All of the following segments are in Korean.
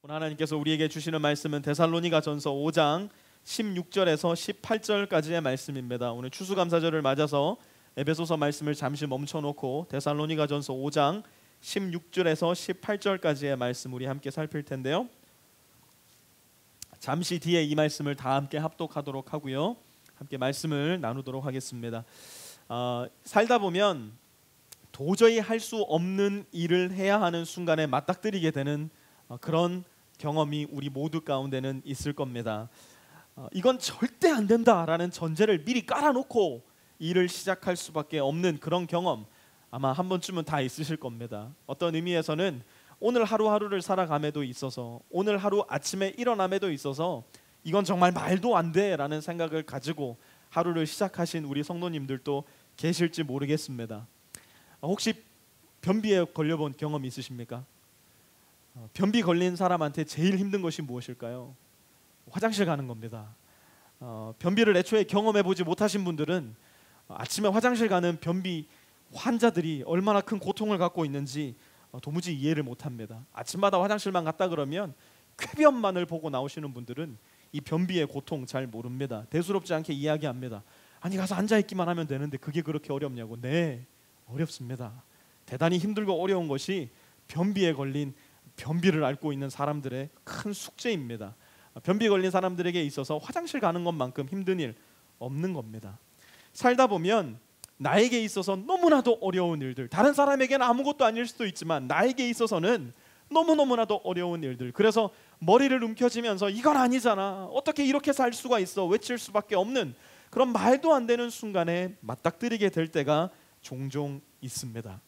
오늘 하나님께서 우리에게 주시는 말씀은 데살로니가전서 5장 16절에서 18절까지의 말씀입니다. 오늘 추수감사절을 맞아서 에베소서 말씀을 잠시 멈춰놓고 데살로니가전서 5장 16절에서 18절까지의 말씀 우리 함께 살필 텐데요. 잠시 뒤에 이 말씀을 다 함께 합독하도록 하고요. 함께 말씀을 나누도록 하겠습니다. 살다 보면 도저히 할 수 없는 일을 해야 하는 순간에 맞닥뜨리게 되는 그런 경험이 우리 모두 가운데는 있을 겁니다. 이건 절대 안 된다라는 전제를 미리 깔아놓고 일을 시작할 수밖에 없는 그런 경험 아마 한 번쯤은 다 있으실 겁니다. 어떤 의미에서는 오늘 하루하루를 살아감에도 있어서, 오늘 하루 아침에 일어남에도 있어서 이건 정말 말도 안 돼라는 생각을 가지고 하루를 시작하신 우리 성도님들도 계실지 모르겠습니다. 혹시 변비에 걸려본 경험이 있으십니까? 변비 걸린 사람한테 제일 힘든 것이 무엇일까요? 화장실 가는 겁니다. 변비를 애초에 경험해보지 못하신 분들은 아침에 화장실 가는 변비 환자들이 얼마나 큰 고통을 갖고 있는지 도무지 이해를 못합니다. 아침마다 화장실만 갔다 그러면 쾌변만을 보고 나오시는 분들은 이 변비의 고통 잘 모릅니다. 대수롭지 않게 이야기합니다. 아니 가서 앉아있기만 하면 되는데 그게 그렇게 어렵냐고. 네, 어렵습니다. 대단히 힘들고 어려운 것이 변비에 걸린 변비를 앓고 있는 사람들의 큰 숙제입니다. 변비 걸린 사람들에게 있어서 화장실 가는 것만큼 힘든 일 없는 겁니다. 살다 보면 나에게 있어서 너무나도 어려운 일들, 다른 사람에게는 아무것도 아닐 수도 있지만 나에게 있어서는 너무너무나도 어려운 일들, 그래서 머리를 움켜쥐면서 이건 아니잖아, 어떻게 이렇게 살 수가 있어 외칠 수밖에 없는 그런 말도 안 되는 순간에 맞닥뜨리게 될 때가 종종 있습니다.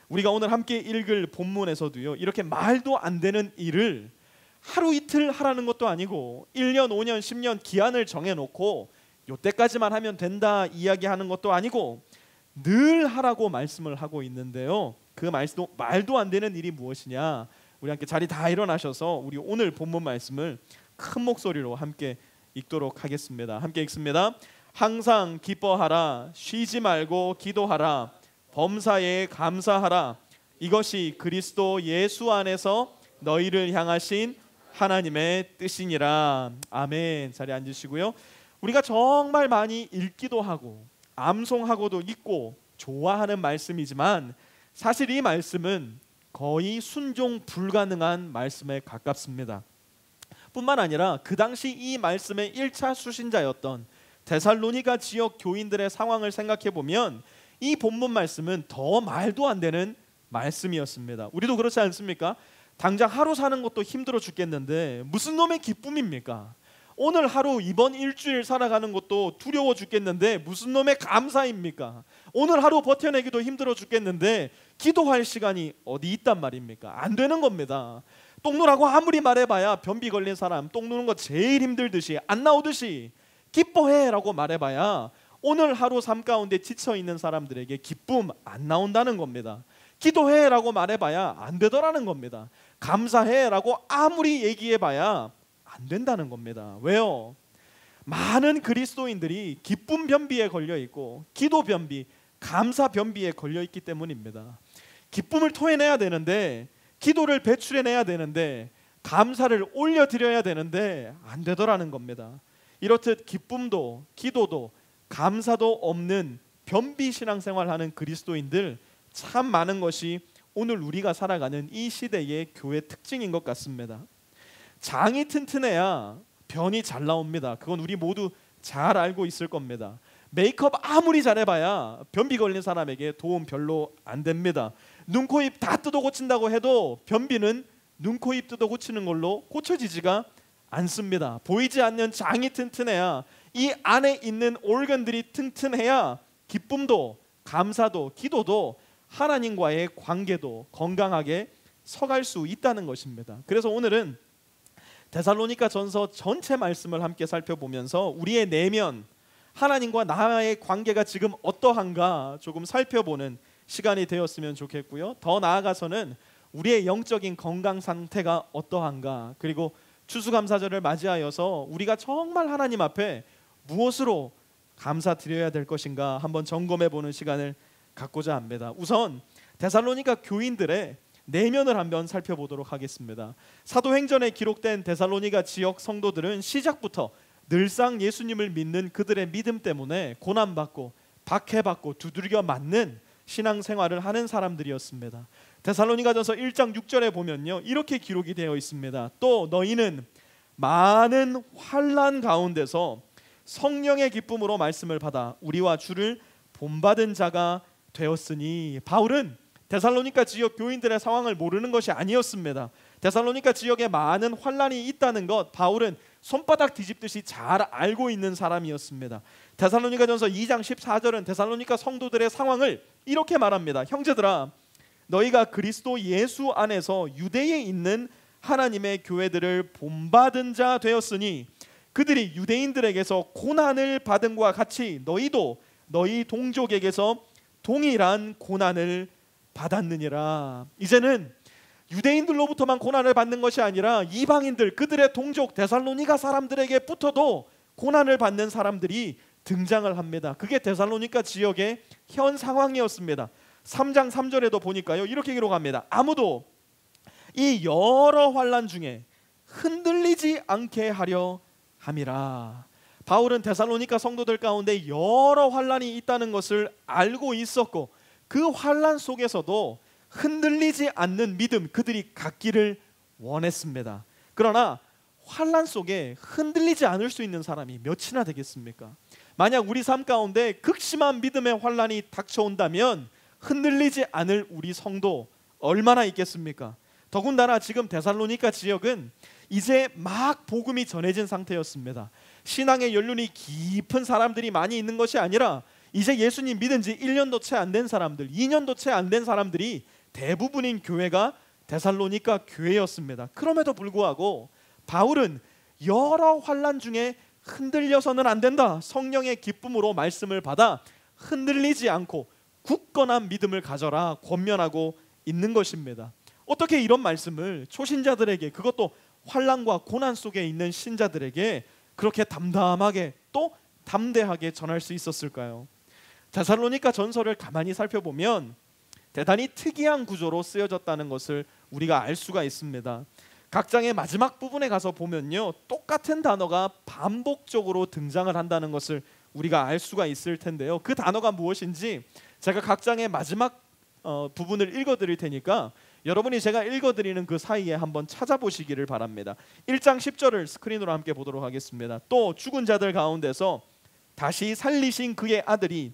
우리가 오늘 함께 읽을 본문에서도요, 이렇게 말도 안 되는 일을 하루 이틀 하라는 것도 아니고 1년, 5년, 10년 기한을 정해놓고 요때까지만 하면 된다 이야기하는 것도 아니고 늘 하라고 말씀을 하고 있는데요. 그 말도 안 되는 일이 무엇이냐? 우리 함께 자리 다 일어나셔서 우리 오늘 본문 말씀을 큰 목소리로 함께 읽도록 하겠습니다. 함께 읽습니다. 항상 기뻐하라, 쉬지 말고 기도하라, 범사에 감사하라. 이것이 그리스도 예수 안에서 너희를 향하신 하나님의 뜻이니라. 아멘. 자리에 앉으시고요. 우리가 정말 많이 읽기도 하고 암송하고도 읽고 좋아하는 말씀이지만 사실 이 말씀은 거의 순종 불가능한 말씀에 가깝습니다. 뿐만 아니라 그 당시 이 말씀의 1차 수신자였던 데살로니가 지역 교인들의 상황을 생각해 보면 이 본문 말씀은 더 말도 안 되는 말씀이었습니다. 우리도 그렇지 않습니까? 당장 하루 사는 것도 힘들어 죽겠는데 무슨 놈의 기쁨입니까? 오늘 하루, 이번 일주일 살아가는 것도 두려워 죽겠는데 무슨 놈의 감사입니까? 오늘 하루 버텨내기도 힘들어 죽겠는데 기도할 시간이 어디 있단 말입니까? 안 되는 겁니다. 똥 누라고 아무리 말해봐야 변비 걸린 사람 똥 누는 거 제일 힘들듯이 안 나오듯이 기뻐해라고 말해봐야 오늘 하루 삶 가운데 지쳐있는 사람들에게 기쁨 안 나온다는 겁니다. 기도해라고 말해봐야 안 되더라는 겁니다. 감사해라고 아무리 얘기해봐야 안 된다는 겁니다. 왜요? 많은 그리스도인들이 기쁨 변비에 걸려있고 기도 변비, 감사 변비에 걸려있기 때문입니다. 기쁨을 토해내야 되는데, 기도를 배출해내야 되는데, 감사를 올려드려야 되는데 안 되더라는 겁니다. 이렇듯 기쁨도 기도도 감사도 없는 변비 신앙생활하는 그리스도인들 참 많은 것이 오늘 우리가 살아가는 이 시대의 교회 특징인 것 같습니다. 장이 튼튼해야 변이 잘 나옵니다. 그건 우리 모두 잘 알고 있을 겁니다. 메이크업 아무리 잘해봐야 변비 걸린 사람에게 도움 별로 안 됩니다. 눈, 코, 입 다 뜯어 고친다고 해도 변비는 눈, 코, 입 뜯어 고치는 걸로 고쳐지지가 않습니다. 보이지 않는 장이 튼튼해야, 이 안에 있는 organ들이 튼튼해야 기쁨도 감사도 기도도 하나님과의 관계도 건강하게 서갈 수 있다는 것입니다. 그래서 오늘은 데살로니가 전서 전체 말씀을 함께 살펴보면서 우리의 내면, 하나님과 나의 관계가 지금 어떠한가 조금 살펴보는 시간이 되었으면 좋겠고요. 더 나아가서는 우리의 영적인 건강 상태가 어떠한가, 그리고 추수감사절을 맞이하여서 우리가 정말 하나님 앞에 무엇으로 감사드려야 될 것인가 한번 점검해 보는 시간을 갖고자 합니다. 우선 데살로니가 교인들의 내면을 한번 살펴보도록 하겠습니다. 사도행전에 기록된 데살로니가 지역 성도들은 시작부터 늘상 예수님을 믿는 그들의 믿음 때문에 고난받고 박해받고 두들겨 맞는 신앙생활을 하는 사람들이었습니다. 데살로니가전서 1장 6절에 보면요, 이렇게 기록이 되어 있습니다. 또 너희는 많은 환난 가운데서 성령의 기쁨으로 말씀을 받아 우리와 주를 본받은 자가 되었으니. 바울은 데살로니가 지역 교인들의 상황을 모르는 것이 아니었습니다. 데살로니가 지역에 많은 환난이 있다는 것 바울은 손바닥 뒤집듯이 잘 알고 있는 사람이었습니다. 데살로니가전서 2장 14절은 데살로니가 성도들의 상황을 이렇게 말합니다. 형제들아, 너희가 그리스도 예수 안에서 유대에 있는 하나님의 교회들을 본받은 자 되었으니 그들이 유대인들에게서 고난을 받은 것과 같이 너희도 너희 동족에게서 동일한 고난을 받았느니라. 이제는 유대인들로부터만 고난을 받는 것이 아니라 이방인들, 그들의 동족 데살로니가 사람들에게부터도 고난을 받는 사람들이 등장을 합니다. 그게 데살로니가 지역의 현 상황이었습니다. 3장 3절에도 보니까요, 이렇게 기록합니다. 아무도 이 여러 환난 중에 흔들리지 않게 하려 함이라. 바울은 데살로니가 성도들 가운데 여러 환난이 있다는 것을 알고 있었고 그 환난 속에서도 흔들리지 않는 믿음 그들이 갖기를 원했습니다. 그러나 환난 속에 흔들리지 않을 수 있는 사람이 몇이나 되겠습니까? 만약 우리 삶 가운데 극심한 믿음의 환난이 닥쳐온다면 흔들리지 않을 우리 성도 얼마나 있겠습니까? 더군다나 지금 데살로니가 지역은 이제 막 복음이 전해진 상태였습니다. 신앙의 연륜이 깊은 사람들이 많이 있는 것이 아니라 이제 예수님 믿은 지 1년도 채 안 된 사람들, 2년도 채 안 된 사람들이 대부분인 교회가 데살로니가 교회였습니다. 그럼에도 불구하고 바울은 여러 환난 중에 흔들려서는 안 된다. 성령의 기쁨으로 말씀을 받아 흔들리지 않고 굳건한 믿음을 가져라 권면하고 있는 것입니다. 어떻게 이런 말씀을 초신자들에게, 그것도 환난과 고난 속에 있는 신자들에게 그렇게 담담하게 또 담대하게 전할 수 있었을까요? 데살로니가 전서를 가만히 살펴보면 대단히 특이한 구조로 쓰여졌다는 것을 우리가 알 수가 있습니다. 각 장의 마지막 부분에 가서 보면요, 똑같은 단어가 반복적으로 등장을 한다는 것을 우리가 알 수가 있을 텐데요. 그 단어가 무엇인지 제가 각 장의 마지막 부분을 읽어드릴 테니까 여러분이 제가 읽어드리는 그 사이에 한번 찾아보시기를 바랍니다. 1장 10절을 스크린으로 함께 보도록 하겠습니다. 또 죽은 자들 가운데서 다시 살리신 그의 아들이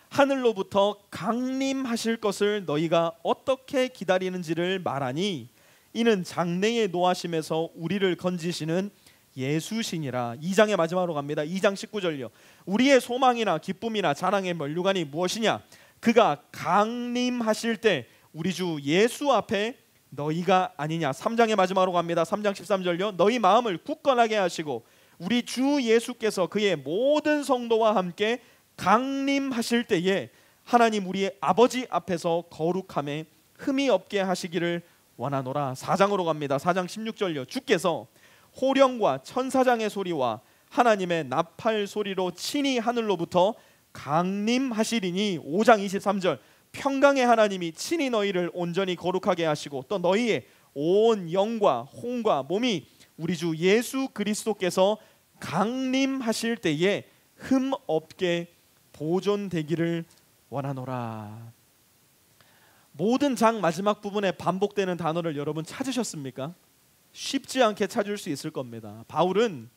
하늘로부터 강림하실 것을 너희가 어떻게 기다리는지를 말하니 이는 장래의 노하심에서 우리를 건지시는 예수시니라. 2장의 마지막으로 갑니다. 2장 19절요. 우리의 소망이나 기쁨이나 자랑의 면류관이 무엇이냐? 그가 강림하실 때 우리 주 예수 앞에 너희가 아니냐. 3장의 마지막으로 갑니다. 3장 13절요. 너희 마음을 굳건하게 하시고 우리 주 예수께서 그의 모든 성도와 함께 강림하실 때에 하나님 우리의 아버지 앞에서 거룩함에 흠이 없게 하시기를 원하노라. 4장으로 갑니다. 4장 16절요. 주께서 호령과 천사장의 소리와 하나님의 나팔 소리로 친히 하늘로부터 강림하시리니. 5장 23절. 평강의 하나님이 친히 너희를 온전히 거룩하게 하시고 또 너희의 온 영과 혼과 몸이 우리 주 예수 그리스도께서 강림하실 때에 흠 없게 보존되기를 원하노라. 모든 장 마지막 부분에 반복되는 단어를 여러분 찾으셨습니까? 쉽지 않게 찾을 수 있을 겁니다. 바울은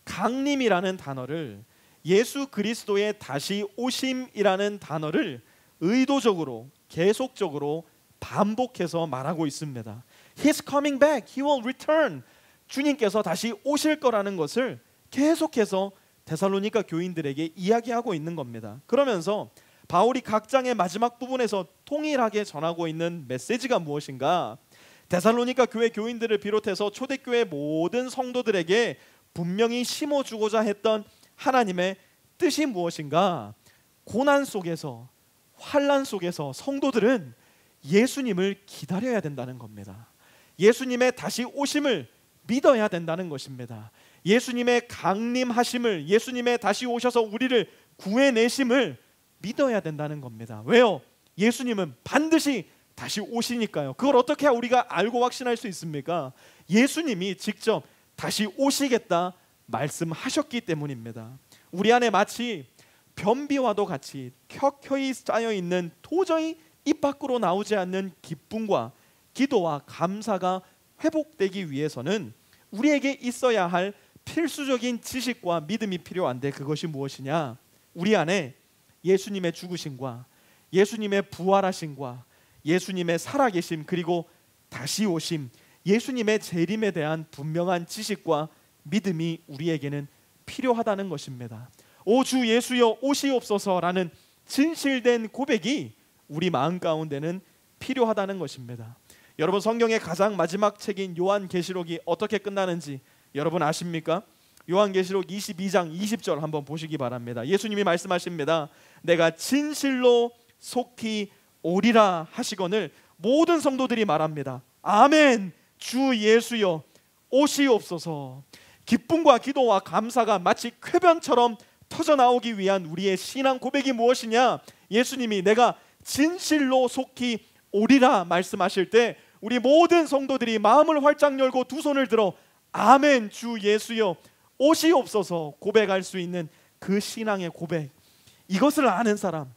강림이라는 단어를 예수 그리스도의 다시 오심이라는 단어를 의도적으로 계속적으로 반복해서 말하고 있습니다. He's coming back. He will return. 주님께서 다시 오실 거라는 것을 계속해서 데살로니가 교인들에게 이야기하고 있는 겁니다. 그러면서 바울이 각 장의 마지막 부분에서 통일하게 전하고 있는 메시지가 무엇인가? 데살로니가 교회 교인들을 비롯해서 초대교회 모든 성도들에게 분명히 심어주고자 했던 하나님의 뜻이 무엇인가? 고난 속에서, 환난 속에서 성도들은 예수님을 기다려야 된다는 겁니다. 예수님의 다시 오심을 믿어야 된다는 것입니다. 예수님의 강림하심을, 예수님의 다시 오셔서 우리를 구해내심을 믿어야 된다는 겁니다. 왜요? 예수님은 반드시 다시 오시니까요. 그걸 어떻게 우리가 알고 확신할 수 있습니까? 예수님이 직접 다시 오시겠다 말씀하셨기 때문입니다. 우리 안에 마치 변비와도 같이 켜켜이 쌓여 있는 도저히 입 밖으로 나오지 않는 기쁨과 기도와 감사가 회복되기 위해서는 우리에게 있어야 할 필수적인 지식과 믿음이 필요한데, 그것이 무엇이냐? 우리 안에 예수님의 죽으심과 예수님의 부활하심과 예수님의 살아계심, 그리고 다시 오심, 예수님의 재림에 대한 분명한 지식과 믿음이 우리에게는 필요하다는 것입니다. 오 주 예수여 오시옵소서라는 진실된 고백이 우리 마음 가운데는 필요하다는 것입니다. 여러분, 성경의 가장 마지막 책인 요한계시록이 어떻게 끝나는지 여러분 아십니까? 요한계시록 22장 20절 한번 보시기 바랍니다. 예수님이 말씀하십니다. 내가 진실로 속히 오리라 하시거늘 모든 성도들이 말합니다. 아멘. 주 예수여 오시옵소서. 기쁨과 기도와 감사가 마치 쾌변처럼 터져나오기 위한 우리의 신앙 고백이 무엇이냐? 예수님이 내가 진실로 속히 오리라 말씀하실 때 우리 모든 성도들이 마음을 활짝 열고 두 손을 들어 아멘 주 예수여 오시옵소서 고백할 수 있는 그 신앙의 고백, 이것을 아는 사람,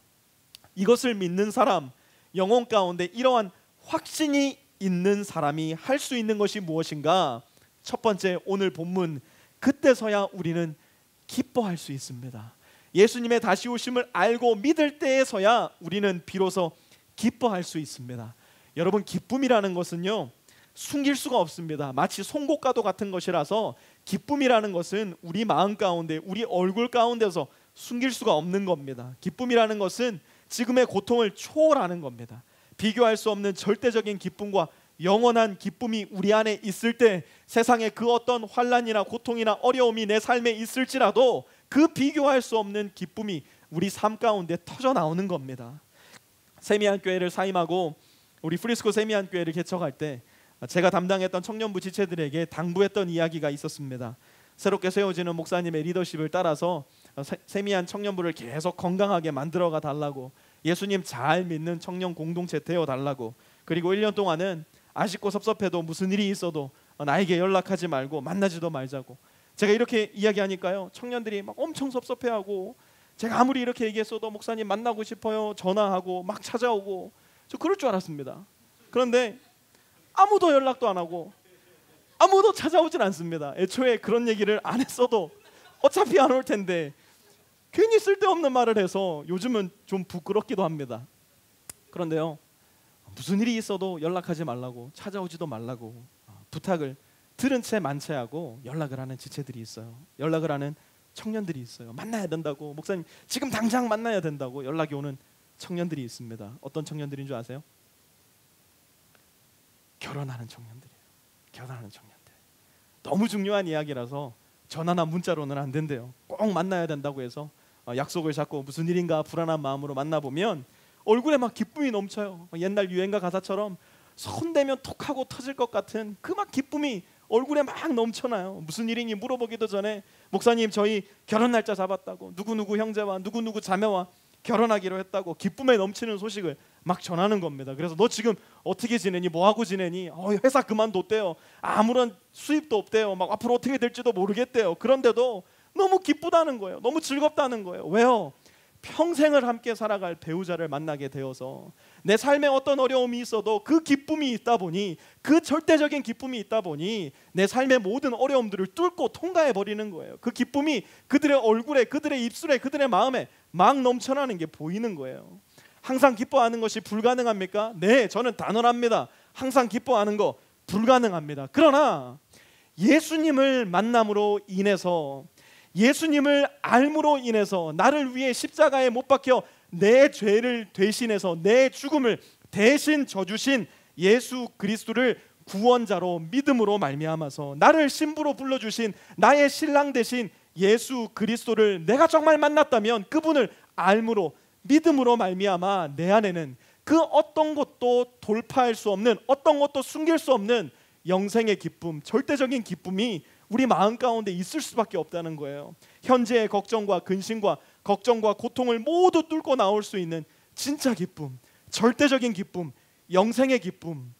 이것을 믿는 사람, 영혼 가운데 이러한 확신이 있는 사람이 할 수 있는 것이 무엇인가? 첫 번째, 오늘 본문, 그때서야 우리는 기뻐할 수 있습니다. 예수님의 다시 오심을 알고 믿을 때에서야 우리는 비로소 기뻐할 수 있습니다. 여러분, 기쁨이라는 것은요 숨길 수가 없습니다. 마치 송곳과도 같은 것이라서 기쁨이라는 것은 우리 마음 가운데, 우리 얼굴 가운데서 숨길 수가 없는 겁니다. 기쁨이라는 것은 지금의 고통을 초월하는 겁니다. 비교할 수 없는 절대적인 기쁨과 영원한 기쁨이 우리 안에 있을 때 세상에 그 어떤 환난이나 고통이나 어려움이 내 삶에 있을지라도 그 비교할 수 없는 기쁨이 우리 삶 가운데 터져 나오는 겁니다. 세미한 교회를 사임하고 우리 프리스코 세미한 교회를 개척할 때 제가 담당했던 청년부 지체들에게 당부했던 이야기가 있었습니다. 새롭게 세워지는 목사님의 리더십을 따라서 세미한 청년부를 계속 건강하게 만들어가 달라고, 예수님 잘 믿는 청년 공동체 되어 달라고, 그리고 1년 동안은 아쉽고 섭섭해도 무슨 일이 있어도 나에게 연락하지 말고 만나지도 말자고. 제가 이렇게 이야기하니까요 청년들이 막 엄청 섭섭해하고, 제가 아무리 이렇게 얘기했어도 목사님 만나고 싶어요 전화하고 막 찾아오고, 저 그럴 줄 알았습니다. 그런데 아무도 연락도 안 하고 아무도 찾아오진 않습니다. 애초에 그런 얘기를 안 했어도 어차피 안 올 텐데 괜히 쓸데없는 말을 해서 요즘은 좀 부끄럽기도 합니다. 그런데요, 무슨 일이 있어도 연락하지 말라고, 찾아오지도 말라고 부탁을 들은 채 만체하고 연락을 하는 지체들이 있어요. 연락을 하는 청년들이 있어요. 만나야 된다고, 목사님 지금 당장 만나야 된다고 연락이 오는 청년들이 있습니다. 어떤 청년들인 줄 아세요? 결혼하는 청년들이에요. 결혼하는 청년들. 너무 중요한 이야기라서 전화나 문자로는 안 된대요. 꼭 만나야 된다고 해서 약속을 잡고 무슨 일인가 불안한 마음으로 만나보면 얼굴에 막 기쁨이 넘쳐요. 옛날 유행가 가사처럼 손대면 톡하고 터질 것 같은 그 막 기쁨이 얼굴에 막 넘쳐나요. 무슨 일이니 물어보기도 전에 목사님 저희 결혼 날짜 잡았다고, 누구누구 형제와 누구누구 자매와 결혼하기로 했다고 기쁨에 넘치는 소식을 막 전하는 겁니다. 그래서 너 지금 어떻게 지내니? 뭐하고 지내니? 회사 그만뒀대요. 아무런 수입도 없대요. 막 앞으로 어떻게 될지도 모르겠대요. 그런데도 너무 기쁘다는 거예요. 너무 즐겁다는 거예요. 왜요? 평생을 함께 살아갈 배우자를 만나게 되어서 내 삶에 어떤 어려움이 있어도 그 기쁨이 있다 보니, 그 절대적인 기쁨이 있다 보니 내 삶의 모든 어려움들을 뚫고 통과해 버리는 거예요. 그 기쁨이 그들의 얼굴에, 그들의 입술에, 그들의 마음에 막 넘쳐나는 게 보이는 거예요. 항상 기뻐하는 것이 불가능합니까? 네, 저는 단언합니다. 항상 기뻐하는 거 불가능합니다. 그러나 예수님을 만남으로 인해서, 예수님을 알므로 인해서, 나를 위해 십자가에 못 박혀 내 죄를 대신해서 내 죽음을 대신 져주신 예수 그리스도를 구원자로 믿음으로 말미암아서 나를 신부로 불러주신 나의 신랑 되신 예수 그리스도를 내가 정말 만났다면, 그분을 알므로 믿음으로 말미암아 내 안에는 그 어떤 것도 돌파할 수 없는, 어떤 것도 숨길 수 없는 영생의 기쁨, 절대적인 기쁨이 우리 마음 가운데 있을 수밖에 없다는 거예요. 현재의 걱정과 근심과 걱정과 고통을 모두 뚫고 나올 수 있는 진짜 기쁨, 절대적인 기쁨, 영생의 기쁨,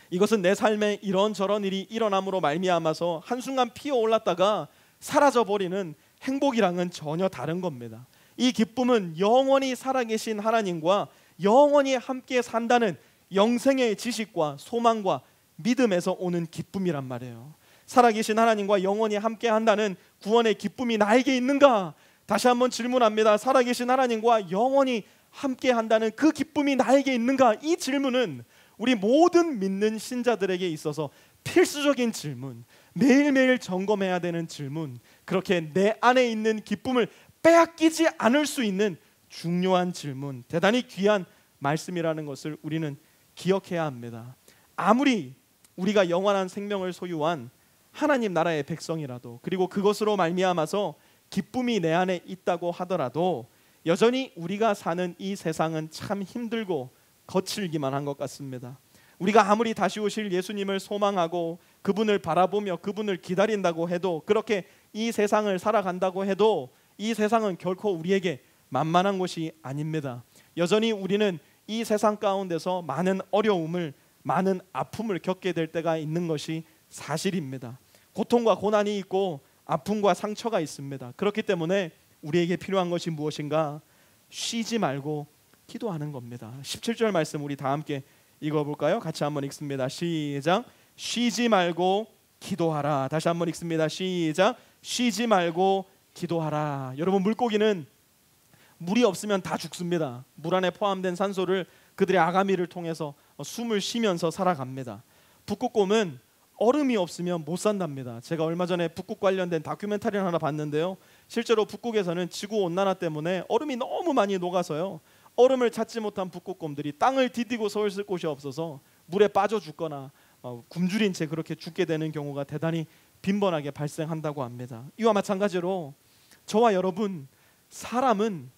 이것은 내 삶에 이런저런 일이 일어남으로 말미암아서 한순간 피어올랐다가 사라져버리는 행복이랑은 전혀 다른 겁니다. 이 기쁨은 영원히 살아계신 하나님과 영원히 함께 산다는 영생의 지식과 소망과 믿음에서 오는 기쁨이란 말이에요. 살아계신 하나님과 영원히 함께 한다는 구원의 기쁨이 나에게 있는가? 다시 한번 질문합니다. 살아계신 하나님과 영원히 함께 한다는 그 기쁨이 나에게 있는가? 이 질문은 우리 모든 믿는 신자들에게 있어서 필수적인 질문, 매일매일 점검해야 되는 질문, 그렇게 내 안에 있는 기쁨을 빼앗기지 않을 수 있는 중요한 질문, 대단히 귀한 말씀이라는 것을 우리는 기억해야 합니다. 아무리 우리가 영원한 생명을 소유한 하나님 나라의 백성이라도, 그리고 그것으로 말미암아서 기쁨이 내 안에 있다고 하더라도 여전히 우리가 사는 이 세상은 참 힘들고 거칠기만 한 것 같습니다. 우리가 아무리 다시 오실 예수님을 소망하고 그분을 바라보며 그분을 기다린다고 해도, 그렇게 이 세상을 살아간다고 해도 이 세상은 결코 우리에게 만만한 곳이 아닙니다. 여전히 우리는 이 세상 가운데서 많은 어려움을, 많은 아픔을 겪게 될 때가 있는 것이 사실입니다. 고통과 고난이 있고 아픔과 상처가 있습니다. 그렇기 때문에 우리에게 필요한 것이 무엇인가? 쉬지 말고 기도하는 겁니다. 17절 말씀 우리 다 함께 읽어볼까요? 같이 한번 읽습니다. 시작. 쉬지 말고 기도하라. 다시 한번 읽습니다. 시작. 쉬지 말고 기도하라. 여러분, 물고기는 물이 없으면 다 죽습니다. 물 안에 포함된 산소를 그들의 아가미를 통해서 숨을 쉬면서 살아갑니다. 북극곰은 얼음이 없으면 못 산답니다. 제가 얼마 전에 북극 관련된 다큐멘터리를 하나 봤는데요, 실제로 북극에서는 지구온난화 때문에 얼음이 너무 많이 녹아서요, 얼음을 찾지 못한 북극곰들이 땅을 디디고 서 있을 곳이 없어서 물에 빠져 죽거나 굶주린 채 그렇게 죽게 되는 경우가 대단히 빈번하게 발생한다고 합니다. 이와 마찬가지로 저와 여러분, 사람은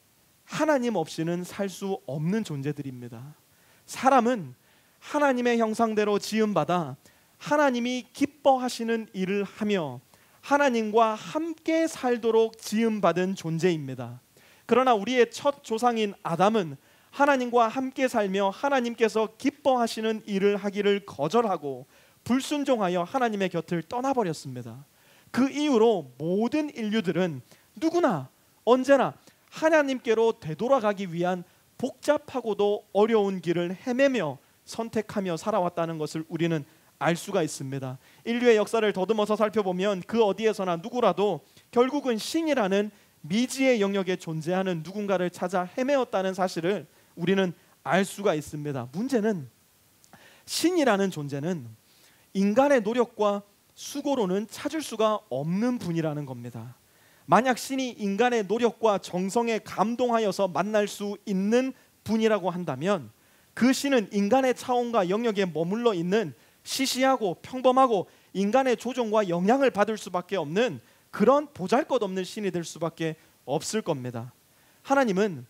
하나님 없이는 살 수 없는 존재들입니다. 사람은 하나님의 형상대로 지음받아 하나님이 기뻐하시는 일을 하며 하나님과 함께 살도록 지음받은 존재입니다. 그러나 우리의 첫 조상인 아담은 하나님과 함께 살며 하나님께서 기뻐하시는 일을 하기를 거절하고 불순종하여 하나님의 곁을 떠나버렸습니다. 그 이후로 모든 인류들은 누구나 언제나 하나님께로 되돌아가기 위한 복잡하고도 어려운 길을 헤매며 선택하며 살아왔다는 것을 우리는 알 수가 있습니다. 인류의 역사를 더듬어서 살펴보면 그 어디에서나 누구라도 결국은 신이라는 미지의 영역에 존재하는 누군가를 찾아 헤매었다는 사실을 우리는 알 수가 있습니다. 문제는 신이라는 존재는 인간의 노력과 수고로는 찾을 수가 없는 분이라는 겁니다. 만약 신이 인간의 노력과 정성에 감동하여서 만날 수 있는 분이라고 한다면 그 신은 인간의 차원과 영역에 머물러 있는 시시하고 평범하고 인간의 조종과 영향을 받을 수밖에 없는 그런 보잘것없는 신이 될 수밖에 없을 겁니다. 하나님은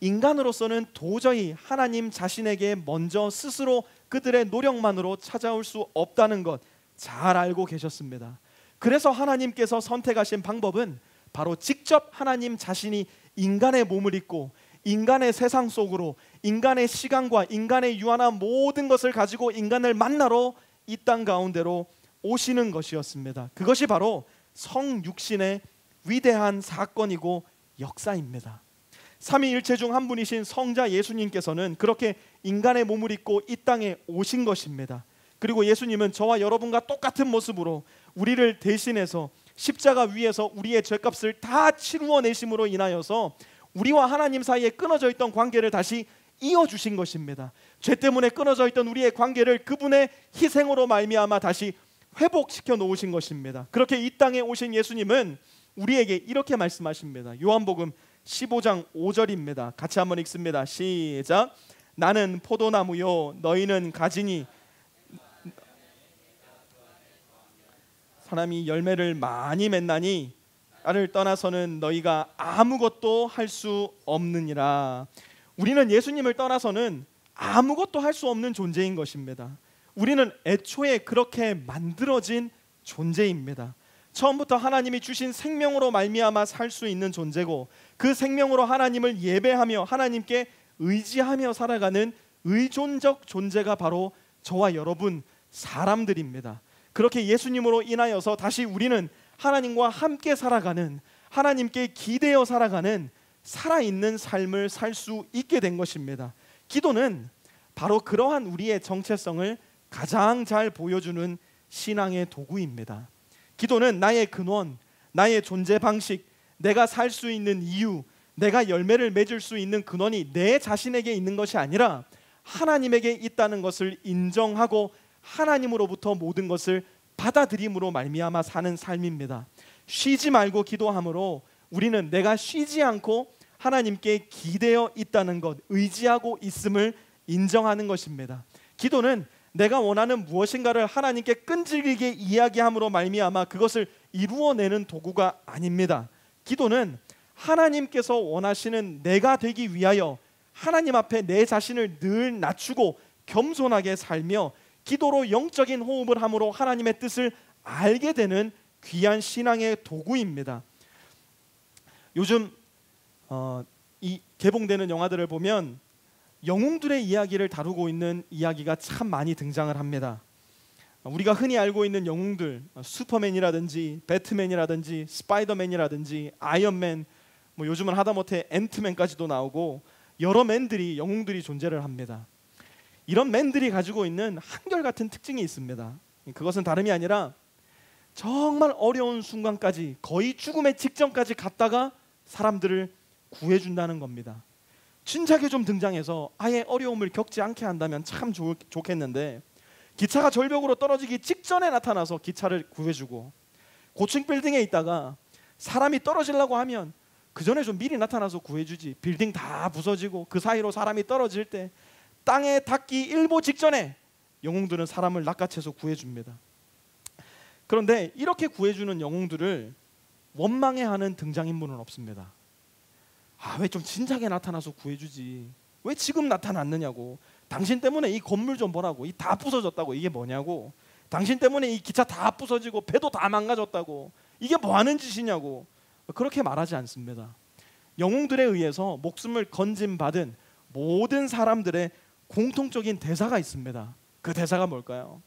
인간으로서는 도저히 하나님 자신에게 먼저 스스로 그들의 노력만으로 찾아올 수 없다는 것 잘 알고 계셨습니다. 그래서 하나님께서 선택하신 방법은 바로 직접 하나님 자신이 인간의 몸을 입고 인간의 세상 속으로 인간의 시간과 인간의 유한한 모든 것을 가지고 인간을 만나러 이 땅 가운데로 오시는 것이었습니다. 그것이 바로 성육신의 위대한 사건이고 역사입니다. 삼위일체 중 한 분이신 성자 예수님께서는 그렇게 인간의 몸을 입고 이 땅에 오신 것입니다. 그리고 예수님은 저와 여러분과 똑같은 모습으로 우리를 대신해서 십자가 위에서 우리의 죄값을 다 치루어내심으로 인하여서 우리와 하나님 사이에 끊어져 있던 관계를 다시 이어주신 것입니다. 죄 때문에 끊어져 있던 우리의 관계를 그분의 희생으로 말미암아 다시 회복시켜 놓으신 것입니다. 그렇게 이 땅에 오신 예수님은 우리에게 이렇게 말씀하십니다. 요한복음 15장 5절입니다. 같이 한번 읽습니다. 시작. 나는 포도나무요 너희는 가지니 사람이 열매를 많이 맺나니 나를 떠나서는 너희가 아무것도 할 수 없느니라. 우리는 예수님을 떠나서는 아무것도 할 수 없는 존재인 것입니다. 우리는 애초에 그렇게 만들어진 존재입니다. 처음부터 하나님이 주신 생명으로 말미암아 살 수 있는 존재고 그 생명으로 하나님을 예배하며 하나님께 의지하며 살아가는 의존적 존재가 바로 저와 여러분 사람들입니다. 그렇게 예수님으로 인하여서 다시 우리는 하나님과 함께 살아가는, 하나님께 기대어 살아가는 살아있는 삶을 살 수 있게 된 것입니다. 기도는 바로 그러한 우리의 정체성을 가장 잘 보여주는 신앙의 도구입니다. 기도는 나의 근원, 나의 존재 방식, 내가 살 수 있는 이유, 내가 열매를 맺을 수 있는 근원이 내 자신에게 있는 것이 아니라 하나님에게 있다는 것을 인정하고 하나님으로부터 모든 것을 받아들임으로 말미암아 사는 삶입니다. 쉬지 말고 기도함으로 우리는 내가 쉬지 않고 하나님께 기대어 있다는 것, 의지하고 있음을 인정하는 것입니다. 기도는 내가 원하는 무엇인가를 하나님께 끈질기게 이야기함으로 말미암아 그것을 이루어내는 도구가 아닙니다. 기도는 하나님께서 원하시는 내가 되기 위하여 하나님 앞에 내 자신을 늘 낮추고 겸손하게 살며 기도로 영적인 호흡을 함으로 하나님의 뜻을 알게 되는 귀한 신앙의 도구입니다. 요즘 이 개봉되는 영화들을 보면 영웅들의 이야기를 다루고 있는 이야기가 참 많이 등장을 합니다. 우리가 흔히 알고 있는 영웅들, 슈퍼맨이라든지 배트맨이라든지 스파이더맨이라든지 아이언맨, 뭐 요즘은 하다못해 앤트맨까지도 나오고 여러 맨들이, 영웅들이 존재를 합니다. 이런 맨들이 가지고 있는 한결같은 특징이 있습니다. 그것은 다름이 아니라 정말 어려운 순간까지, 거의 죽음의 직전까지 갔다가 사람들을 구해준다는 겁니다. 진작에 좀 등장해서 아예 어려움을 겪지 않게 한다면 참 좋겠는데, 기차가 절벽으로 떨어지기 직전에 나타나서 기차를 구해주고, 고층 빌딩에 있다가 사람이 떨어지려고 하면 그 전에 좀 미리 나타나서 구해주지, 빌딩 다 부서지고 그 사이로 사람이 떨어질 때 땅에 닿기 일보 직전에 영웅들은 사람을 낚아채서 구해줍니다. 그런데 이렇게 구해주는 영웅들을 원망해하는 등장인물은 없습니다. 왜 좀 진작에 나타나서 구해주지, 왜 지금 나타났느냐고, 당신 때문에 이 건물 좀 보라고, 이 다 부서졌다고, 이게 뭐냐고, 당신 때문에 이 기차 다 부서지고 배도 다 망가졌다고, 이게 뭐 하는 짓이냐고, 그렇게 말하지 않습니다. 영웅들에 의해서 목숨을 건진받은 모든 사람들의 공통적인 대사가 있습니다. 그 대사가 뭘까요?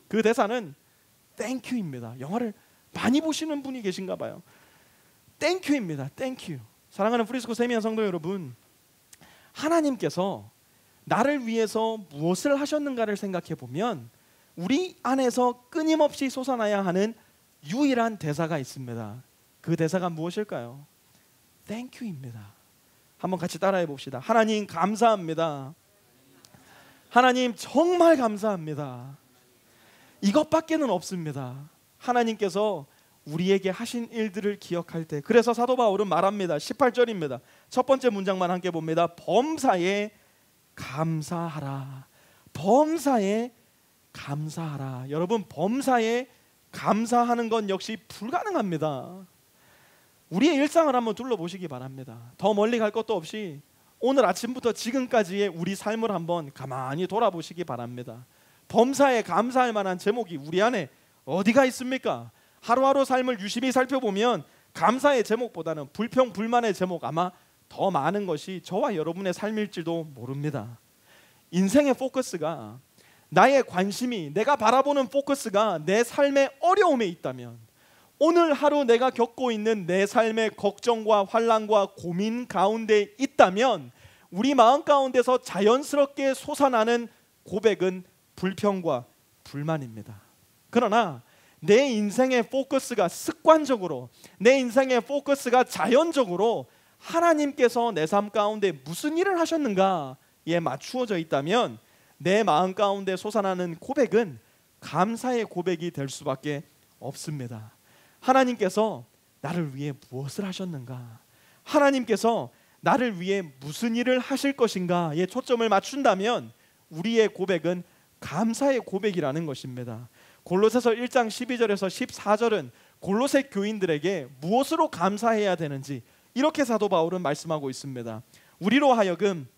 그 대사는 땡큐입니다. 영화를 많이 보시는 분이 계신가 봐요. 땡큐입니다. 땡큐. 사랑하는 프리스코 세미한 성도 여러분, 하나님께서 나를 위해서 무엇을 하셨는가를 생각해 보면 우리 안에서 끊임없이 솟아나야 하는 유일한 대사가 있습니다. 그 대사가 무엇일까요? 땡큐입니다. 한번 같이 따라해 봅시다. 하나님 감사합니다. 하나님 정말 감사합니다. 이것밖에는 없습니다. 하나님께서 우리에게 하신 일들을 기억할 때, 그래서 사도 바울은 말합니다. 18절입니다. 첫 번째 문장만 함께 봅니다. 범사에 감사하라. 범사에 감사하라. 여러분, 범사에 감사하는 건 역시 불가능합니다. 우리의 일상을 한번 둘러보시기 바랍니다. 더 멀리 갈 것도 없이 오늘 아침부터 지금까지의 우리 삶을 한번 가만히 돌아보시기 바랍니다. 범사에 감사할 만한 제목이 우리 안에 어디가 있습니까? 하루하루 삶을 유심히 살펴보면 감사의 제목보다는 불평, 불만의 제목 아마 더 많은 것이 저와 여러분의 삶일지도 모릅니다. 인생의 포커스가, 나의 관심이, 내가 바라보는 포커스가 내 삶의 어려움에 있다면, 오늘 하루 내가 겪고 있는 내 삶의 걱정과 환난과 고민 가운데 있다면 우리 마음 가운데서 자연스럽게 솟아나는 고백은 불평과 불만입니다. 그러나 내 인생의 포커스가 습관적으로, 내 인생의 포커스가 자연적으로 하나님께서 내 삶 가운데 무슨 일을 하셨는가에 맞추어져 있다면 내 마음 가운데 솟아나는 고백은 감사의 고백이 될 수밖에 없습니다. 하나님께서 나를 위해 무엇을 하셨는가, 하나님께서 나를 위해 무슨 일을 하실 것인가에 초점을 맞춘다면 우리의 고백은 감사의 고백이라는 것입니다. 골로새서 1장 12절에서 14절은 골로새 교인들에게 무엇으로 감사해야 되는지 이렇게 사도 바울은 말씀하고 있습니다. 우리로 하여금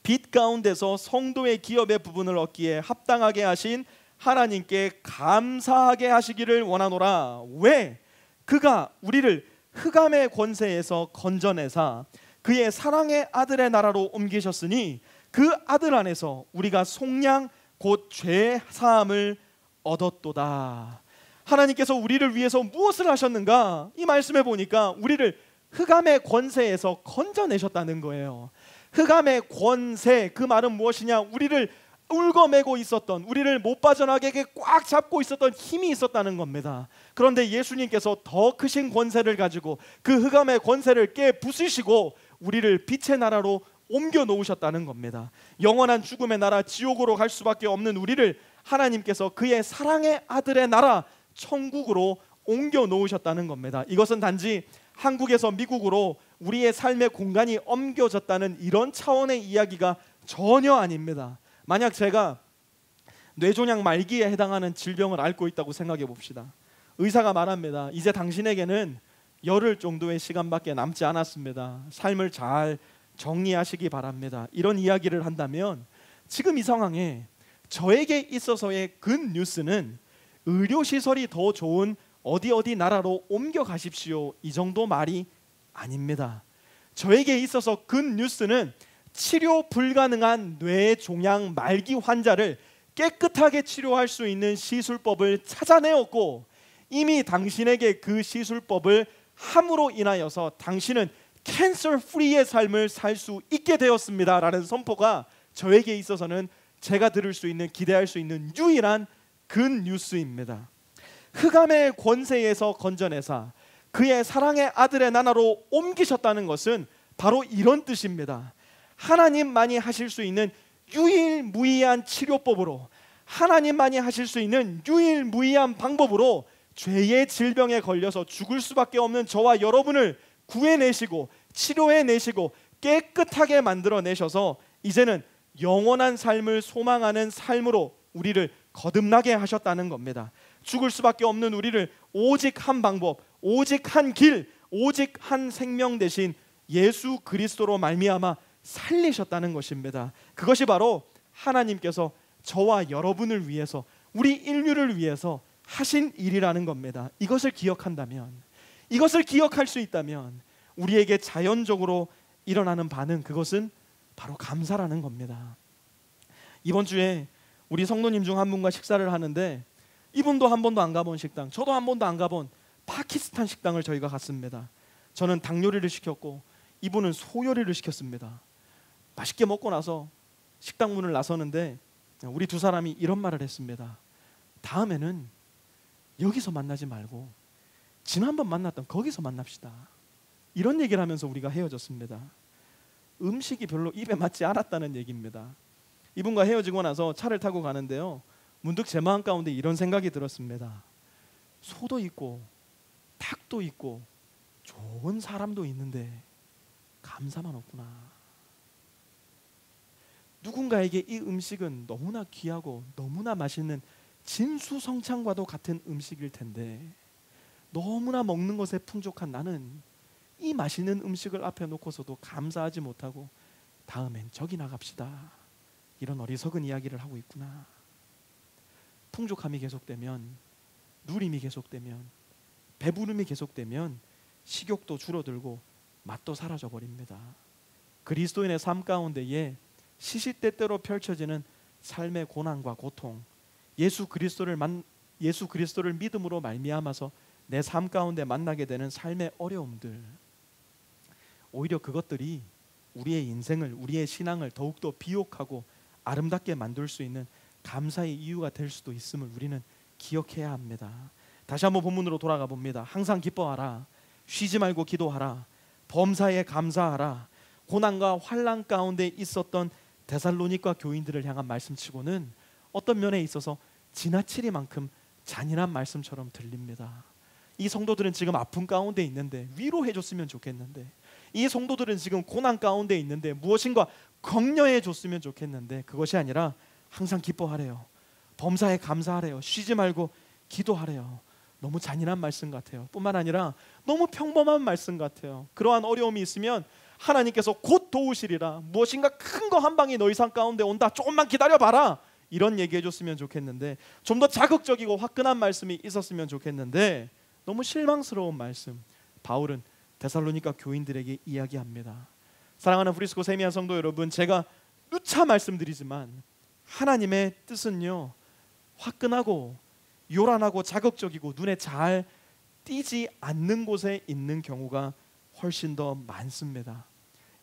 빛 가운데서 성도의 기업의 부분을 얻기에 합당하게 하신 하나님께 감사하게 하시기를 원하노라. 왜? 그가 우리를 흑암의 권세에서 건져내사 그의 사랑의 아들의 나라로 옮기셨으니 그 아들 안에서 우리가 속량 곧 죄 사함을 얻었도다. 하나님께서 우리를 위해서 무엇을 하셨는가? 이 말씀에 보니까 우리를 흑암의 권세에서 건져내셨다는 거예요. 흑암의 권세, 그 말은 무엇이냐? 우리를 울거매고 있었던, 우리를 못 빠져나가게 꽉 잡고 있었던 힘이 있었다는 겁니다. 그런데 예수님께서 더 크신 권세를 가지고 그 흑암의 권세를 깨 부수시고 우리를 빛의 나라로 옮겨 놓으셨다는 겁니다. 영원한 죽음의 나라 지옥으로 갈 수밖에 없는 우리를 하나님께서 그의 사랑의 아들의 나라 천국으로 옮겨 놓으셨다는 겁니다. 이것은 단지 한국에서 미국으로 우리의 삶의 공간이 옮겨졌다는 이런 차원의 이야기가 전혀 아닙니다. 만약 제가 뇌종양 말기에 해당하는 질병을 앓고 있다고 생각해 봅시다. 의사가 말합니다. 이제 당신에게는 열흘 정도의 시간밖에 남지 않았습니다. 삶을 잘 정리하시기 바랍니다. 이런 이야기를 한다면 지금 이 상황에 저에게 있어서의 근 뉴스는 의료시설이 더 좋은 어디 나라로 옮겨 가십시오, 이 정도 말이 아닙니다. 저에게 있어서 근 뉴스는 치료 불가능한 뇌종양 말기 환자를 깨끗하게 치료할 수 있는 시술법을 찾아내었고, 이미 당신에게 그 시술법을 함으로 인하여서 당신은 캔서 프리의 삶을 살 수 있게 되었습니다 라는 선포가 저에게 있어서는 제가 들을 수 있는, 기대할 수 있는 유일한 근 뉴스입니다. 흑암의 권세에서 건져내사 그의 사랑의 아들의 나라로 옮기셨다는 것은 바로 이런 뜻입니다. 하나님만이 하실 수 있는 유일무이한 치료법으로, 하나님만이 하실 수 있는 유일무이한 방법으로 죄의 질병에 걸려서 죽을 수밖에 없는 저와 여러분을 구해내시고 치료해내시고 깨끗하게 만들어내셔서 이제는 영원한 삶을 소망하는 삶으로 우리를 거듭나게 하셨다는 겁니다. 죽을 수밖에 없는 우리를 오직 한 방법, 오직 한 길, 오직 한 생명 대신 예수 그리스도로 말미암아 살리셨다는 것입니다. 그것이 바로 하나님께서 저와 여러분을 위해서, 우리 인류를 위해서 하신 일이라는 겁니다. 이것을 기억한다면, 이것을 기억할 수 있다면 우리에게 자연적으로 일어나는 반응, 그것은 바로 감사라는 겁니다. 이번 주에 우리 성도님 중 한 분과 식사를 하는데 이분도 한 번도 안 가본 식당, 저도 한 번도 안 가본 파키스탄 식당을 저희가 갔습니다. 저는 닭 요리를 시켰고 이분은 소 요리를 시켰습니다. 맛있게 먹고 나서 식당 문을 나서는데 우리 두 사람이 이런 말을 했습니다. 다음에는 여기서 만나지 말고 지난번 만났던 거기서 만납시다. 이런 얘기를 하면서 우리가 헤어졌습니다. 음식이 별로 입에 맞지 않았다는 얘기입니다. 이분과 헤어지고 나서 차를 타고 가는데요, 문득 제 마음 가운데 이런 생각이 들었습니다. 소도 있고 닭도 있고 좋은 사람도 있는데 감사만 없구나. 누군가에게 이 음식은 너무나 귀하고 너무나 맛있는 진수성찬과도 같은 음식일 텐데 너무나 먹는 것에 풍족한 나는 이 맛있는 음식을 앞에 놓고서도 감사하지 못하고 다음엔 저기 나갑시다, 이런 어리석은 이야기를 하고 있구나. 풍족함이 계속되면, 누림이 계속되면, 배부름이 계속되면 식욕도 줄어들고 맛도 사라져 버립니다. 그리스도인의 삶 가운데에 시시때때로 펼쳐지는 삶의 고난과 고통, 예수 그리스도를 믿음으로 말미암아서 내 삶 가운데 만나게 되는 삶의 어려움들, 오히려 그것들이 우리의 인생을, 우리의 신앙을 더욱더 비옥하고 아름답게 만들 수 있는 감사의 이유가 될 수도 있음을 우리는 기억해야 합니다. 다시 한번 본문으로 돌아가 봅니다. 항상 기뻐하라, 쉬지 말고 기도하라, 범사에 감사하라. 고난과 환난 가운데 있었던 데살로니가 교인들을 향한 말씀치고는 어떤 면에 있어서 지나치리만큼 잔인한 말씀처럼 들립니다. 이 성도들은 지금 아픔 가운데 있는데 위로해 줬으면 좋겠는데, 이 성도들은 지금 고난 가운데 있는데 무엇인가 격려해 줬으면 좋겠는데 그것이 아니라 항상 기뻐하래요, 범사에 감사하래요, 쉬지 말고 기도하래요. 너무 잔인한 말씀 같아요. 뿐만 아니라 너무 평범한 말씀 같아요. 그러한 어려움이 있으면 하나님께서 곧 도우시리라, 무엇인가 큰 거 한 방이 너희 삶 가운데 온다, 조금만 기다려봐라, 이런 얘기해 줬으면 좋겠는데, 좀 더 자극적이고 화끈한 말씀이 있었으면 좋겠는데 너무 실망스러운 말씀 바울은 데살로니가 교인들에게 이야기합니다. 사랑하는 프리스코 세미한 성도 여러분, 제가 누차 말씀드리지만 하나님의 뜻은요, 화끈하고 요란하고 자극적이고 눈에 잘 띄지 않는 곳에 있는 경우가 훨씬 더 많습니다.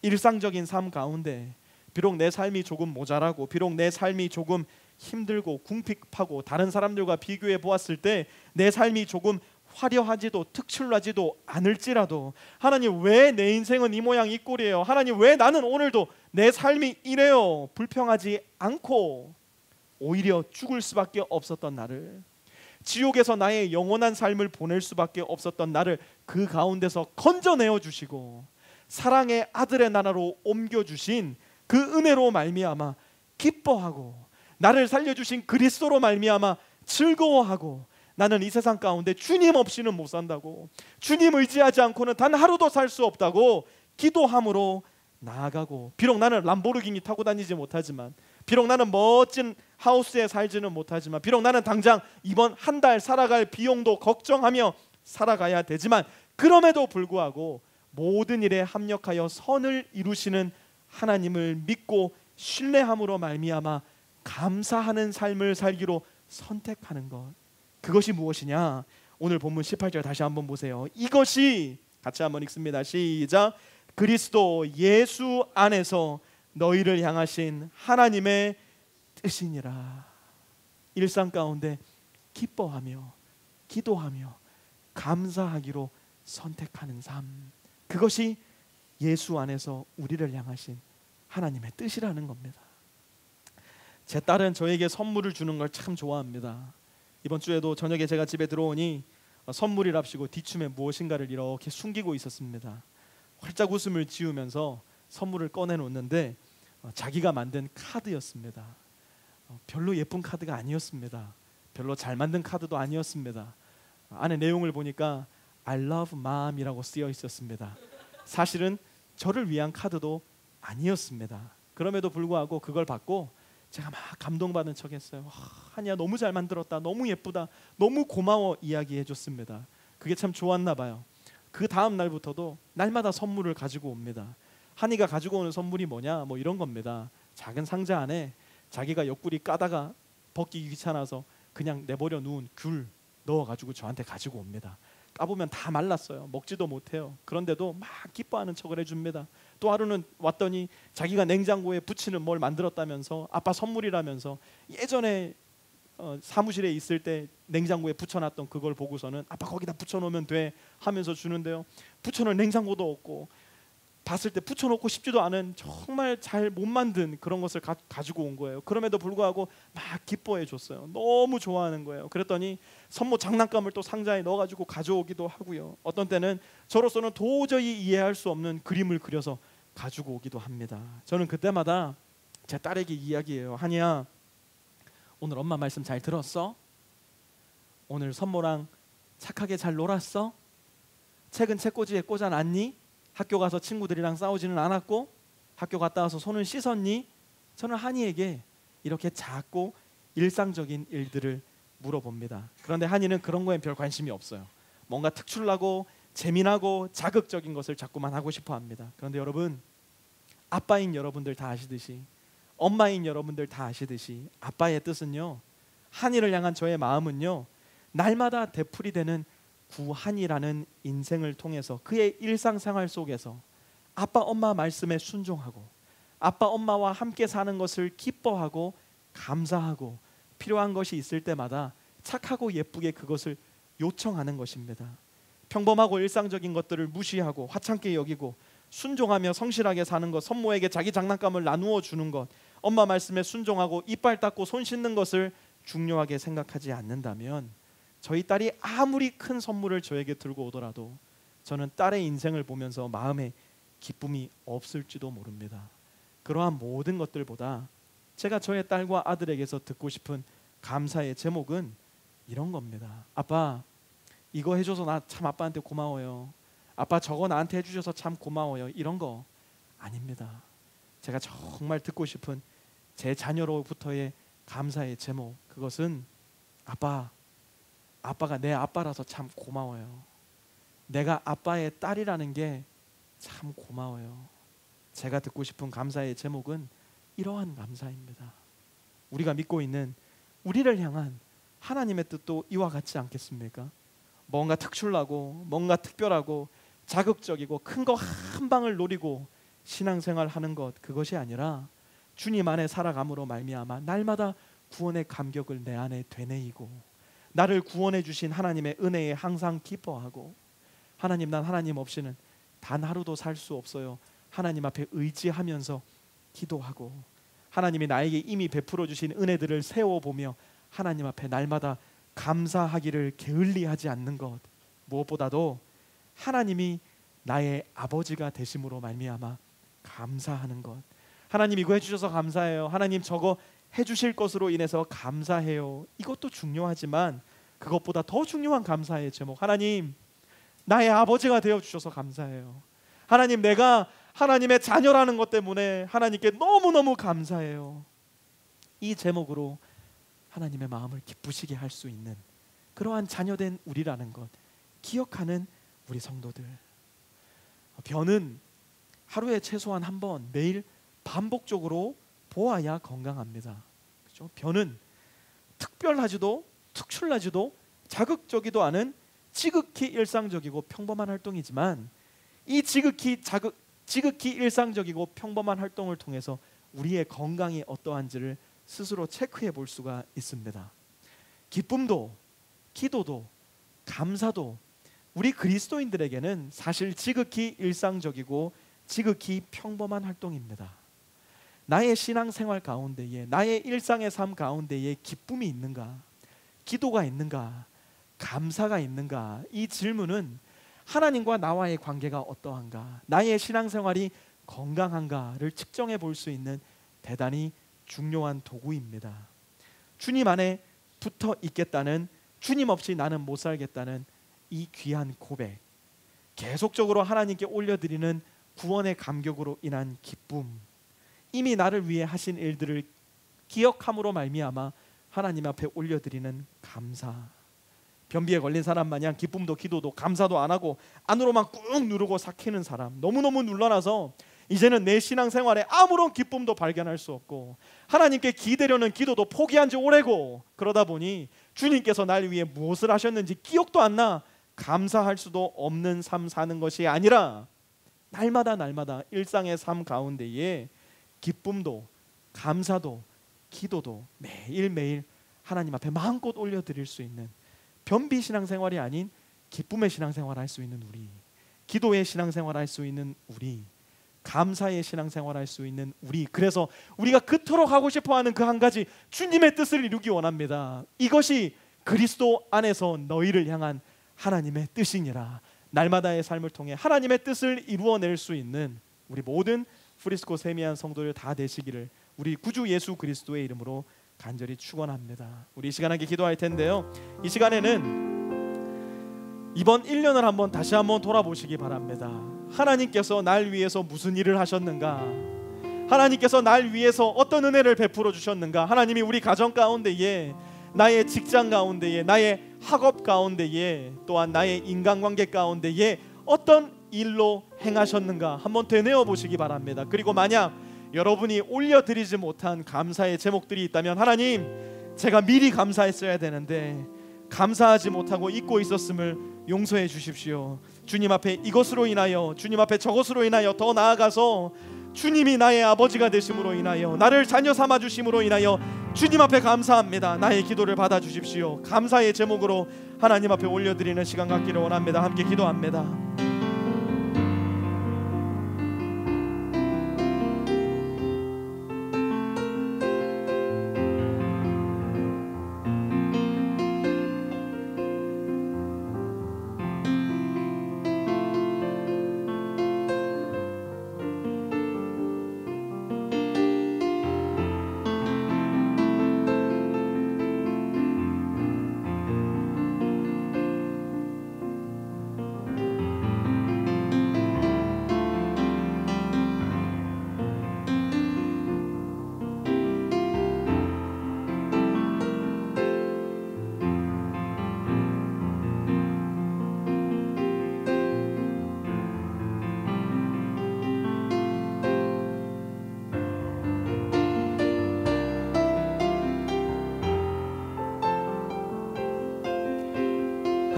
일상적인 삶 가운데 비록 내 삶이 조금 모자라고, 비록 내 삶이 조금 힘들고 궁핍하고, 다른 사람들과 비교해 보았을 때 내 삶이 조금 화려하지도 특출나지도 않을지라도, 하나님 왜 내 인생은 이 모양 이 꼴이에요? 하나님 왜 나는 오늘도 내 삶이 이래요? 불평하지 않고 오히려 죽을 수밖에 없었던 나를, 지옥에서 나의 영원한 삶을 보낼 수밖에 없었던 나를 그 가운데서 건져내어 주시고 사랑의 아들의 나라로 옮겨주신 그 은혜로 말미암아 기뻐하고, 나를 살려주신 그리스도로 말미암아 즐거워하고, 나는 이 세상 가운데 주님 없이는 못 산다고, 주님 의지하지 않고는 단 하루도 살 수 없다고 기도함으로 나아가고, 비록 나는 람보르기니 타고 다니지 못하지만, 비록 나는 멋진 하우스에 살지는 못하지만, 비록 나는 당장 이번 한 달 살아갈 비용도 걱정하며 살아가야 되지만, 그럼에도 불구하고 모든 일에 합력하여 선을 이루시는 하나님을 믿고 신뢰함으로 말미암아 감사하는 삶을 살기로 선택하는 것, 그것이 무엇이냐? 오늘 본문 18절 다시 한번 보세요. 이것이, 같이 한번 읽습니다. 시작. 그리스도 예수 안에서 너희를 향하신 하나님의 뜻이니라. 일상 가운데 기뻐하며 기도하며 감사하기로 선택하는 삶, 그것이 예수 안에서 우리를 향하신 하나님의 뜻이라는 겁니다. 제 딸은 저에게 선물을 주는 걸 참 좋아합니다. 이번 주에도 저녁에 제가 집에 들어오니 선물이랍시고 뒷춤에 무엇인가를 이렇게 숨기고 있었습니다. 활짝 웃음을 지으면서 선물을 꺼내놓는데 자기가 만든 카드였습니다. 별로 예쁜 카드가 아니었습니다. 별로 잘 만든 카드도 아니었습니다. 안에 내용을 보니까 I love mom이라고 쓰여 있었습니다. 사실은 저를 위한 카드도 아니었습니다. 그럼에도 불구하고 그걸 받고 제가 막 감동받은 척했어요. 한이야 너무 잘 만들었다, 너무 예쁘다, 너무 고마워 이야기해 줬습니다. 그게 참 좋았나 봐요. 그 다음 날부터도 날마다 선물을 가지고 옵니다. 한이가 가지고 오는 선물이 뭐냐, 뭐 이런 겁니다. 작은 상자 안에 자기가 옆구리 까다가 벗기 귀찮아서 그냥 내버려 놓은 귤 넣어가지고 저한테 가지고 옵니다. 까보면 다 말랐어요. 먹지도 못해요. 그런데도 막 기뻐하는 척을 해줍니다. 또 하루는 왔더니 자기가 냉장고에 붙이는 뭘 만들었다면서, 아빠 선물이라면서 예전에 사무실에 있을 때 냉장고에 붙여놨던 그걸 보고서는 아빠 거기다 붙여놓으면 돼 하면서 주는데요, 붙여놓을 냉장고도 없고 봤을 때 붙여놓고 싶지도 않은 정말 잘 못 만든 그런 것을 가지고 온 거예요. 그럼에도 불구하고 막 기뻐해 줬어요. 너무 좋아하는 거예요. 그랬더니 선모 장난감을 또 상자에 넣어가지고 가져오기도 하고요, 어떤 때는 저로서는 도저히 이해할 수 없는 그림을 그려서 가지고 오기도 합니다. 저는 그때마다 제 딸에게 이야기해요. 한이야, 오늘 엄마 말씀 잘 들었어? 오늘 선모랑 착하게 잘 놀았어? 책은 책꽂이에 꽂아놨니? 학교 가서 친구들이랑 싸우지는 않았고? 학교 갔다 와서 손은 씻었니? 저는 한이에게 이렇게 작고 일상적인 일들을 물어봅니다. 그런데 한이는 그런 거엔 별 관심이 없어요. 뭔가 특출나고 재미나고 자극적인 것을 자꾸만 하고 싶어 합니다. 그런데 여러분, 아빠인 여러분들 다 아시듯이, 엄마인 여러분들 다 아시듯이 아빠의 뜻은요, 한이를 향한 저의 마음은요, 날마다 되풀이되는 구한이라는 인생을 통해서 그의 일상생활 속에서 아빠 엄마 말씀에 순종하고 아빠 엄마와 함께 사는 것을 기뻐하고 감사하고, 필요한 것이 있을 때마다 착하고 예쁘게 그것을 요청하는 것입니다. 평범하고 일상적인 것들을 무시하고 화창게 여기고 순종하며 성실하게 사는 것, 선모에게 자기 장난감을 나누어 주는 것, 엄마 말씀에 순종하고 이빨 닦고 손 씻는 것을 중요하게 생각하지 않는다면, 저희 딸이 아무리 큰 선물을 저에게 들고 오더라도 저는 딸의 인생을 보면서 마음에 기쁨이 없을지도 모릅니다. 그러한 모든 것들보다 제가 저의 딸과 아들에게서 듣고 싶은 감사의 제목은 이런 겁니다. 아빠, 이거 해줘서 나 참 아빠한테 고마워요. 아빠, 저거 나한테 해주셔서 참 고마워요. 이런 거 아닙니다. 제가 정말 듣고 싶은 제 자녀로부터의 감사의 제목, 그것은 아빠가 내 아빠라서 참 고마워요. 내가 아빠의 딸이라는 게 참 고마워요. 제가 듣고 싶은 감사의 제목은 이러한 감사입니다. 우리가 믿고 있는 우리를 향한 하나님의 뜻도 이와 같지 않겠습니까? 뭔가 특출나고 뭔가 특별하고 자극적이고 큰 거 한 방을 노리고 신앙생활 하는 것, 그것이 아니라 주님 안에 살아감으로 말미암아 날마다 구원의 감격을 내 안에 되뇌이고 나를 구원해 주신 하나님의 은혜에 항상 기뻐하고, 하나님, 난 하나님 없이는 단 하루도 살 수 없어요. 하나님 앞에 의지하면서 기도하고 하나님이 나에게 이미 베풀어 주신 은혜들을 세워보며 하나님 앞에 날마다 감사하기를 게을리하지 않는 것, 무엇보다도 하나님이 나의 아버지가 되심으로 말미암아 감사하는 것. 하나님 이거 해주셔서 감사해요. 하나님 저거 해주실 것으로 인해서 감사해요. 이것도 중요하지만 그것보다 더 중요한 감사의 제목, 하나님 나의 아버지가 되어주셔서 감사해요. 하나님 내가 하나님의 자녀라는 것 때문에 하나님께 너무너무 감사해요. 이 제목으로 하나님의 마음을 기쁘시게 할 수 있는 그러한 자녀된 우리라는 것 기억하는 우리 성도들. 변은 하루에 최소한 한 번 매일 반복적으로 보아야 건강합니다. 그렇죠? 변은 특별하지도 특출나지도 자극적이도 않은 지극히 일상적이고 평범한 활동이지만 이 지극히 일상적이고 평범한 활동을 통해서 우리의 건강이 어떠한지를 스스로 체크해 볼 수가 있습니다. 기쁨도 기도도 감사도 우리 그리스도인들에게는 사실 지극히 일상적이고 지극히 평범한 활동입니다. 나의 신앙생활 가운데에, 나의 일상의 삶 가운데에 기쁨이 있는가, 기도가 있는가, 감사가 있는가, 이 질문은 하나님과 나와의 관계가 어떠한가, 나의 신앙생활이 건강한가를 측정해 볼 수 있는 대단히 중요한 도구입니다. 주님 안에 붙어 있겠다는, 주님 없이 나는 못 살겠다는 이 귀한 고백, 계속적으로 하나님께 올려드리는 구원의 감격으로 인한 기쁨, 이미 나를 위해 하신 일들을 기억함으로 말미암아 하나님 앞에 올려드리는 감사. 변비에 걸린 사람 마냥 기쁨도 기도도 감사도 안 하고 안으로만 꾹 누르고 삭히는 사람, 너무너무 눌러놔서 이제는 내 신앙생활에 아무런 기쁨도 발견할 수 없고 하나님께 기대려는 기도도 포기한 지 오래고, 그러다 보니 주님께서 날 위해 무엇을 하셨는지 기억도 안 나 감사할 수도 없는 삶 사는 것이 아니라 날마다 일상의 삶 가운데에 기쁨도 감사도 기도도 매일매일 하나님 앞에 마음껏 올려드릴 수 있는, 변비 신앙생활이 아닌 기쁨의 신앙생활 할 수 있는 우리, 기도의 신앙생활 할 수 있는 우리, 감사의 신앙생활 할 수 있는 우리. 그래서 우리가 그토록 하고 싶어하는 그 한 가지, 주님의 뜻을 이루기 원합니다. 이것이 그리스도 안에서 너희를 향한 하나님의 뜻이니라. 날마다의 삶을 통해 하나님의 뜻을 이루어낼 수 있는 우리 모든 프리스코 세미한 성도들 다 되시기를 우리 구주 예수 그리스도의 이름으로 간절히 축원합니다. 우리 이 시간 함께 기도할 텐데요, 이 시간에는 이번 1년을 한번 다시 한번 돌아보시기 바랍니다. 하나님께서 날 위해서 무슨 일을 하셨는가, 하나님께서 날 위해서 어떤 은혜를 베풀어 주셨는가, 하나님이 우리 가정 가운데에, 나의 직장 가운데에, 나의 학업 가운데에, 또한 나의 인간관계 가운데에 어떤 일로 행하셨는가 한번 되뇌어 보시기 바랍니다. 그리고 만약 여러분이 올려드리지 못한 감사의 제목들이 있다면, 하나님 제가 미리 감사했어야 되는데 감사하지 못하고 잊고 있었음을 용서해 주십시오. 주님 앞에 이것으로 인하여, 주님 앞에 저것으로 인하여, 더 나아가서 주님이 나의 아버지가 되심으로 인하여, 나를 자녀 삼아 주심으로 인하여 주님 앞에 감사합니다. 나의 기도를 받아 주십시오. 감사의 제목으로 하나님 앞에 올려드리는 시간 갖기를 원합니다. 함께 기도합니다.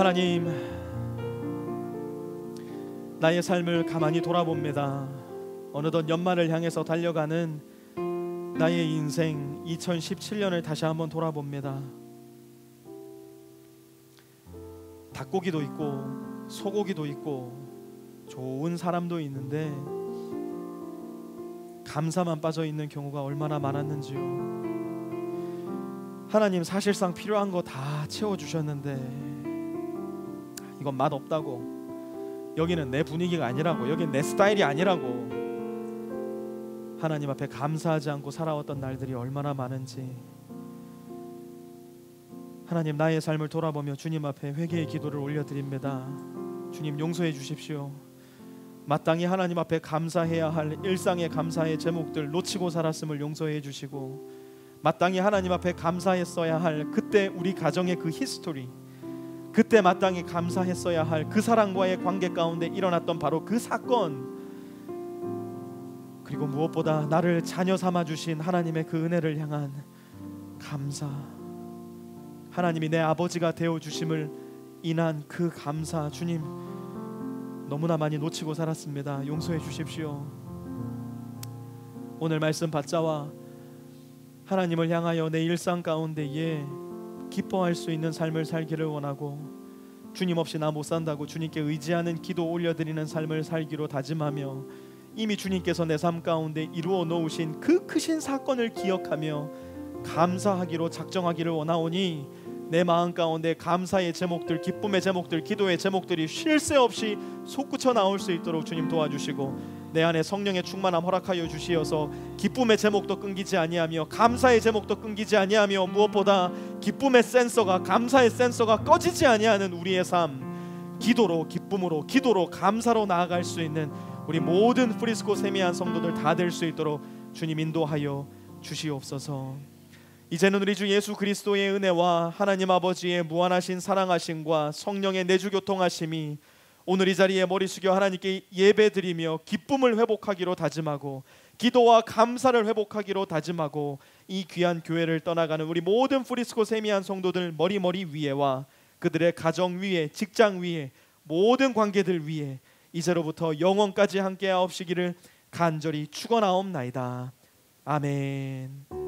하나님, 나의 삶을 가만히 돌아봅니다. 어느덧 연말을 향해서 달려가는 나의 인생 2017년을 다시 한번 돌아봅니다. 닭고기도 있고 소고기도 있고 좋은 사람도 있는데 감사만 빠져 있는 경우가 얼마나 많았는지요. 하나님, 사실상 필요한 거 다 채워주셨는데 이건 맛없다고, 여기는 내 분위기가 아니라고, 여기는 내 스타일이 아니라고 하나님 앞에 감사하지 않고 살아왔던 날들이 얼마나 많은지, 하나님, 나의 삶을 돌아보며 주님 앞에 회개의 기도를 올려드립니다. 주님, 용서해 주십시오. 마땅히 하나님 앞에 감사해야 할 일상의 감사의 제목들 놓치고 살았음을 용서해 주시고, 마땅히 하나님 앞에 감사했어야 할 그때 우리 가정의 그 히스토리, 그때 마땅히 감사했어야 할 그 사람과의 관계 가운데 일어났던 바로 그 사건, 그리고 무엇보다 나를 자녀 삼아 주신 하나님의 그 은혜를 향한 감사, 하나님이 내 아버지가 되어 주심을 인한 그 감사, 주님, 너무나 많이 놓치고 살았습니다. 용서해 주십시오. 오늘 말씀 받자와 하나님을 향하여 내 일상 가운데에 기뻐할 수 있는 삶을 살기를 원하고, 주님 없이 나 못 산다고 주님께 의지하는 기도 올려드리는 삶을 살기로 다짐하며, 이미 주님께서 내 삶 가운데 이루어 놓으신 그 크신 사건을 기억하며 감사하기로 작정하기를 원하오니, 내 마음 가운데 감사의 제목들, 기쁨의 제목들, 기도의 제목들이 쉴 새 없이 솟구쳐 나올 수 있도록 주님 도와주시고, 내 안에 성령의 충만함 허락하여 주시어서 기쁨의 제목도 끊기지 아니하며 감사의 제목도 끊기지 아니하며, 무엇보다 기쁨의 센서가, 감사의 센서가 꺼지지 아니하는 우리의 삶, 기도로, 기쁨으로, 기도로, 감사로 나아갈 수 있는 우리 모든 프리스코 세미한 성도들 다 될 수 있도록 주님 인도하여 주시옵소서. 이제는 우리 주 예수 그리스도의 은혜와 하나님 아버지의 무한하신 사랑하심과 성령의 내주교통하심이 오늘 이 자리에 머리 숙여 하나님께 예배드리며 기쁨을 회복하기로 다짐하고, 기도와 감사를 회복하기로 다짐하고, 이 귀한 교회를 떠나가는 우리 모든 프리스코 세미한 성도들 머리 위에와 그들의 가정 위에, 직장 위에, 모든 관계들 위에 이제로부터 영원까지 함께하옵시기를 간절히 축원하옵나이다. 아멘.